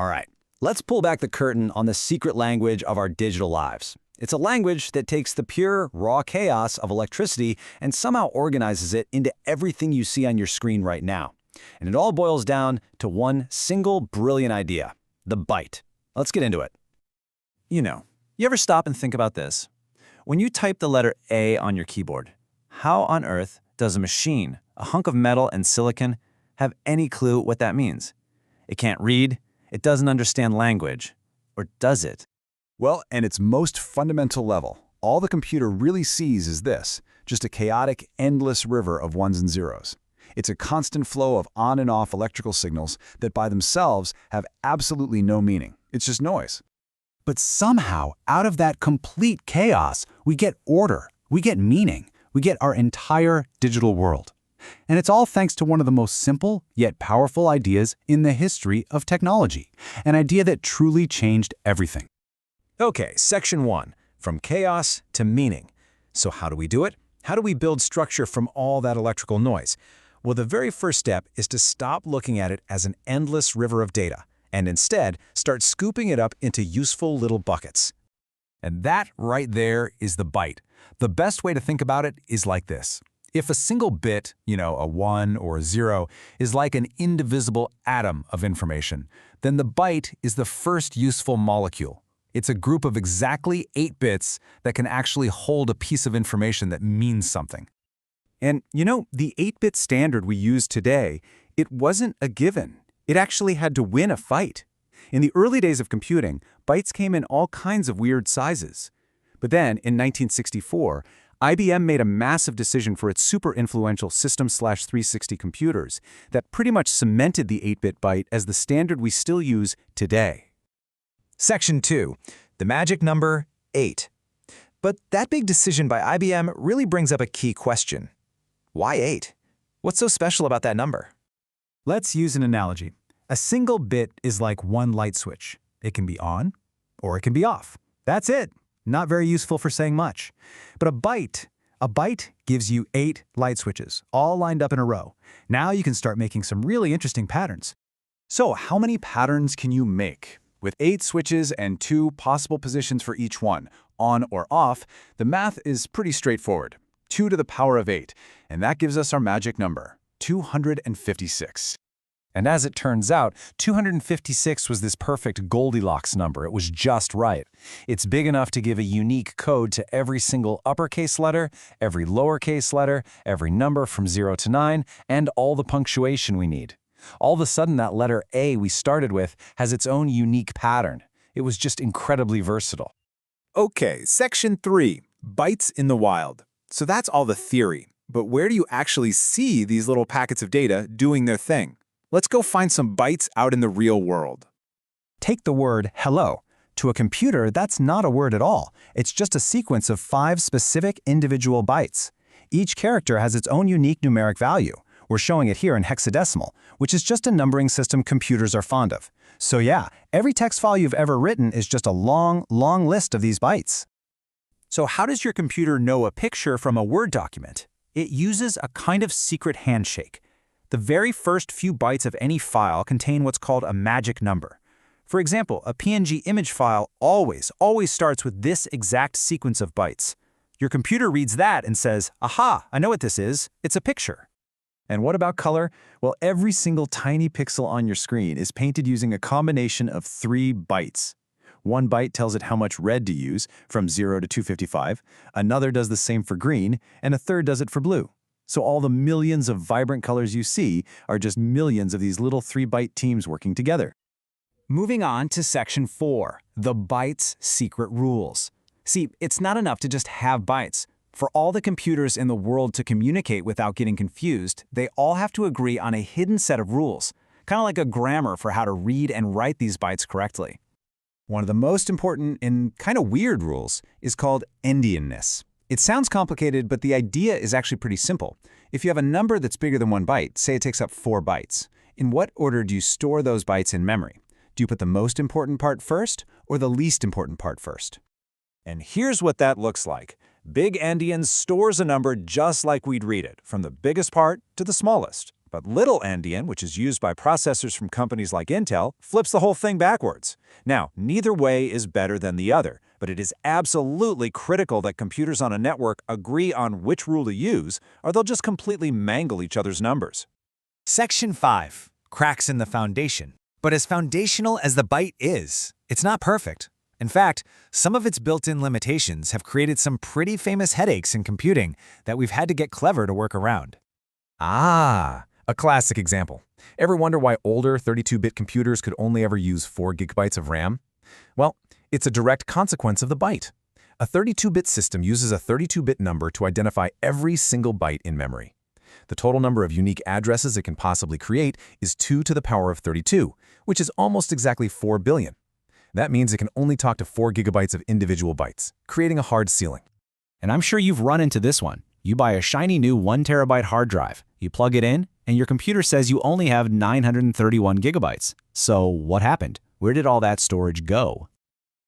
All right, let's pull back the curtain on the secret language of our digital lives. It's a language that takes the pure, raw chaos of electricity and somehow organizes it into everything you see on your screen right now. And it all boils down to one single brilliant idea: the byte. Let's get into it. You ever stop and think about this? When you type the letter A on your keyboard, how on earth does a machine, a hunk of metal and silicon, have any clue what that means? It can't read, it doesn't understand language, or does it? Well, at its most fundamental level, all the computer really sees is this: just a chaotic, endless river of ones and zeros. It's a constant flow of on and off electrical signals that by themselves have absolutely no meaning. It's just noise. But somehow, out of that complete chaos, we get order, we get meaning, we get our entire digital world. And it's all thanks to one of the most simple yet powerful ideas in the history of technology, an idea that truly changed everything. Okay, section 1, from chaos to meaning. So how do we do it? How do we build structure from all that electrical noise? Well, the very first step is to stop looking at it as an endless river of data, and instead start scooping it up into useful little buckets. And that right there is the byte. The best way to think about it is like this. If a single bit, a 1 or a 0, is like an indivisible atom of information, then the byte is the first useful molecule. It's a group of exactly 8 bits that can actually hold a piece of information that means something. And the 8-bit standard we use today, it wasn't a given. It actually had to win a fight. In the early days of computing, bytes came in all kinds of weird sizes. But then, in 1964, IBM made a massive decision for its super influential System/360 computers that pretty much cemented the 8-bit byte as the standard we still use today. Section 2, the magic number 8. But that big decision by IBM really brings up a key question. Why 8? What's so special about that number? Let's use an analogy. A single bit is like one light switch. It can be on, or it can be off. That's it. Not very useful for saying much. But a byte gives you 8 light switches, all lined up in a row. Now you can start making some really interesting patterns. So how many patterns can you make? With 8 switches and 2 possible positions for each one, on or off, the math is pretty straightforward. 2 to the power of 8, and that gives us our magic number, 256. And as it turns out, 256 was this perfect Goldilocks number. It was just right. It's big enough to give a unique code to every single uppercase letter, every lowercase letter, every number from 0 to 9, and all the punctuation we need. All of a sudden, that letter A we started with has its own unique pattern. It was just incredibly versatile. Okay, section 3, bytes in the wild. So that's all the theory. But where do you actually see these little packets of data doing their thing? Let's go find some bytes out in the real world. Take the word hello. To a computer, that's not a word at all. It's just a sequence of 5 specific individual bytes. Each character has its own unique numeric value. We're showing it here in hexadecimal, which is just a numbering system computers are fond of. So yeah, every text file you've ever written is just a long, long list of these bytes. So how does your computer know a picture from a Word document? It uses a kind of secret handshake. The very first few bytes of any file contain what's called a magic number. For example, a PNG image file always starts with this exact sequence of bytes. Your computer reads that and says, "Aha, I know what this is. It's a picture." And what about color? Well, every single tiny pixel on your screen is painted using a combination of 3 bytes. 1 byte tells it how much red to use, from 0 to 255, another does the same for green, and a third does it for blue. So all the millions of vibrant colors you see are just millions of these little 3-byte teams working together. Moving on to section 4, the byte's secret rules. See, it's not enough to just have bytes. For all the computers in the world to communicate without getting confused, they all have to agree on a hidden set of rules, kind of like a grammar for how to read and write these bytes correctly. One of the most important and kind of weird rules is called endianness. It sounds complicated, but the idea is actually pretty simple. If you have a number that's bigger than 1 byte, say it takes up 4 bytes, in what order do you store those bytes in memory? Do you put the most important part first or the least important part first? And here's what that looks like. Big Endian stores a number just like we'd read it, from the biggest part to the smallest. But little endian, which is used by processors from companies like Intel, flips the whole thing backwards. Now, neither way is better than the other, but it is absolutely critical that computers on a network agree on which rule to use, or they'll just completely mangle each other's numbers. Section 5. Cracks in the foundation. But as foundational as the byte is, it's not perfect. In fact, some of its built-in limitations have created some pretty famous headaches in computing that we've had to get clever to work around. Ah, a classic example. Ever wonder why older 32-bit computers could only ever use 4 gigabytes of RAM? Well, it's a direct consequence of the byte. A 32-bit system uses a 32-bit number to identify every single byte in memory. The total number of unique addresses it can possibly create is 2 to the power of 32, which is almost exactly 4 billion. That means it can only talk to 4 gigabytes of individual bytes, creating a hard ceiling. And I'm sure you've run into this one. You buy a shiny new 1 terabyte hard drive, you plug it in, and your computer says you only have 931 gigabytes. So what happened? Where did all that storage go?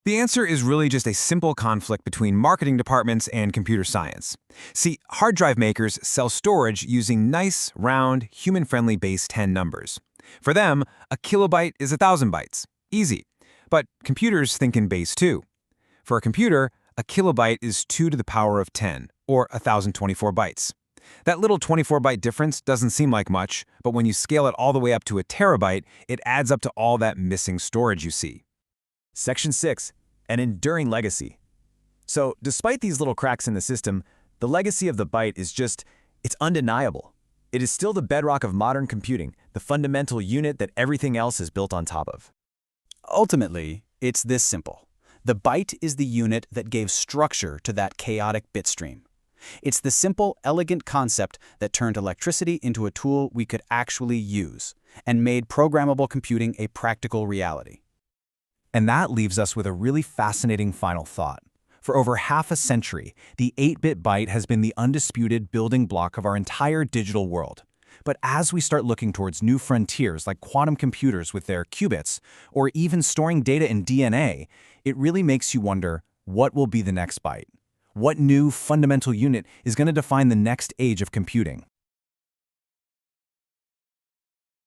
The answer is really just a simple conflict between marketing departments and computer science. See, hard drive makers sell storage using nice, round, human-friendly base 10 numbers. For them, a kilobyte is 1,000 bytes. Easy. But computers think in base 2. For a computer, a kilobyte is 2 to the power of 10, or 1,024 bytes. That little 24-byte difference doesn't seem like much, but when you scale it all the way up to a terabyte, it adds up to all that missing storage you see. Section 6. An enduring legacy. So, despite these little cracks in the system, the legacy of the byte is it's undeniable. It is still the bedrock of modern computing, the fundamental unit that everything else is built on top of. Ultimately, it's this simple. The byte is the unit that gave structure to that chaotic bit stream. It's the simple, elegant concept that turned electricity into a tool we could actually use and made programmable computing a practical reality. And that leaves us with a really fascinating final thought. For over half a century, the 8-bit byte has been the undisputed building block of our entire digital world. But as we start looking towards new frontiers like quantum computers with their qubits, or even storing data in DNA, it really makes you wonder, what will be the next byte? What new fundamental unit is going to define the next age of computing?